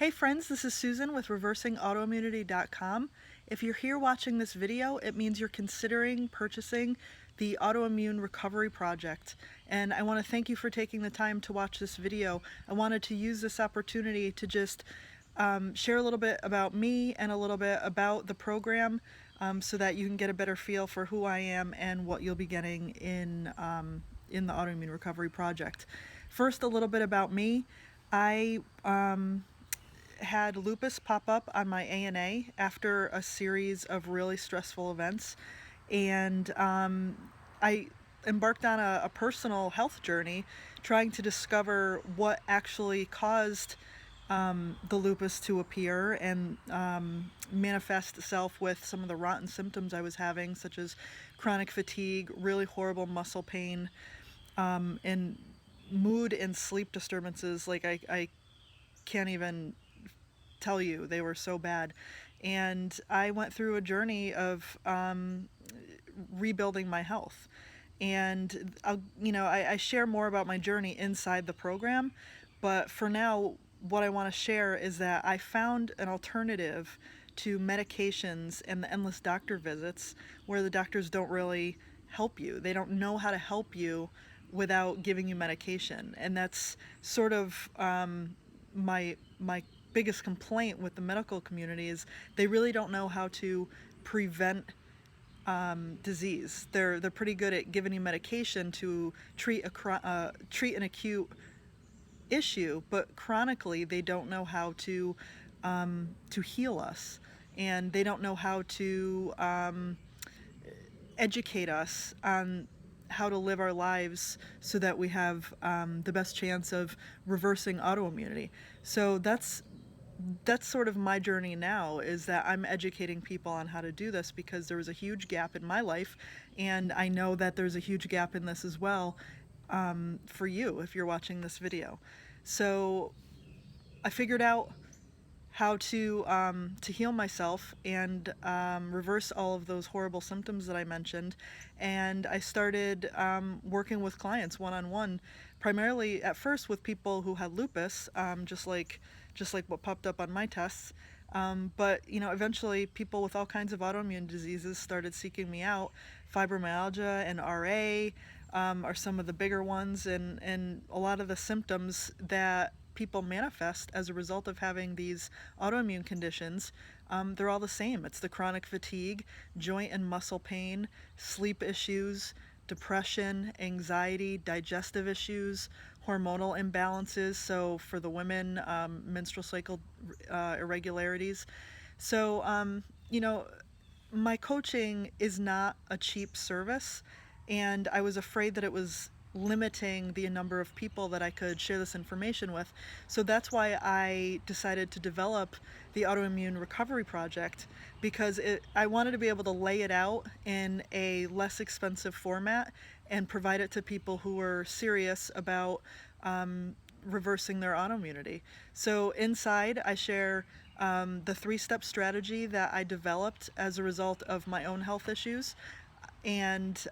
Hey friends, this is Susan with reversingautoimmunity.com. If you're here watching this video, it means you're considering purchasing the Autoimmune Recovery Project. And I want to thank you for taking the time to watch this video. I wanted to use this opportunity to just share a little bit about me and a little bit about the program so that you can get a better feel for who I am and what you'll be getting in the Autoimmune Recovery Project. First, a little bit about me. I had lupus pop up on my ANA after a series of really stressful events, and I embarked on a personal health journey trying to discover what actually caused the lupus to appear and manifest itself with some of the rotten symptoms I was having, such as chronic fatigue, really horrible muscle pain, and mood and sleep disturbances. Like I can't even tell you, they were so bad. And I went through a journey of rebuilding my health. And I share more about my journey inside the program, but for now, what I want to share is that I found an alternative to medications and the endless doctor visits where the doctors don't really help you. They don't know how to help you without giving you medication. And that's sort of my biggest complaint with the medical community is they really don't know how to prevent disease. They're pretty good at giving you medication to treat an acute issue, but chronically they don't know how to heal us, and they don't know how to educate us on how to live our lives so that we have the best chance of reversing autoimmunity. So that's sort of my journey now, is that I'm educating people on how to do this because there was a huge gap in my life, and I know that there's a huge gap in this as well for you if you're watching this video. So I figured out how to heal myself and reverse all of those horrible symptoms that I mentioned, and I started working with clients one-on-one, primarily at first with people who had lupus, just like what popped up on my tests. But eventually people with all kinds of autoimmune diseases started seeking me out. Fibromyalgia and RA are some of the bigger ones, and a lot of the symptoms that people manifest as a result of having these autoimmune conditions, they're all the same. It's the chronic fatigue, joint and muscle pain, sleep issues, depression, anxiety, digestive issues, hormonal imbalances. So for the women, menstrual cycle irregularities. So, my coaching is not a cheap service, and I was afraid that it was limiting the number of people that I could share this information with. So that's why I decided to develop the Autoimmune Recovery Project, because I wanted to be able to lay it out in a less expensive format and provide it to people who were serious about reversing their autoimmunity. So inside I share the 3-step strategy that I developed as a result of my own health issues, and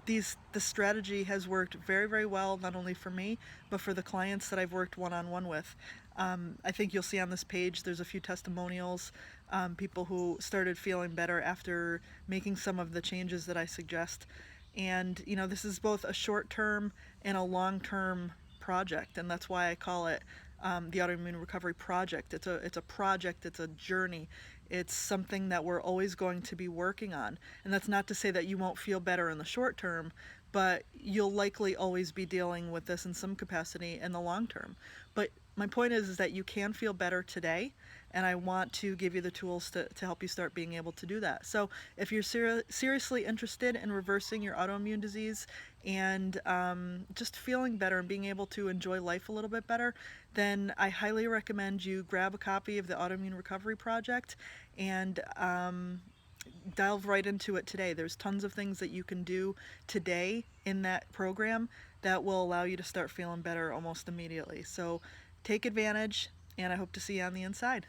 the strategy has worked very, very well, not only for me, but for the clients that I've worked one-on-one with. I think you'll see on this page there's a few testimonials, people who started feeling better after making some of the changes that I suggest. And this is both a short-term and a long-term project, and that's why I call it the Autoimmune Recovery Project. It's a project, it's a journey. It's something that we're always going to be working on. And that's not to say that you won't feel better in the short term, but you'll likely always be dealing with this in some capacity in the long term. But my point is that you can feel better today, and I want to give you the tools to help you start being able to do that. So if you're seriously interested in reversing your autoimmune disease and just feeling better and being able to enjoy life a little bit better, then I highly recommend you grab a copy of the Autoimmune Recovery Project and delve right into it today. There's tons of things that you can do today in that program that will allow you to start feeling better almost immediately. So take advantage, and I hope to see you on the inside.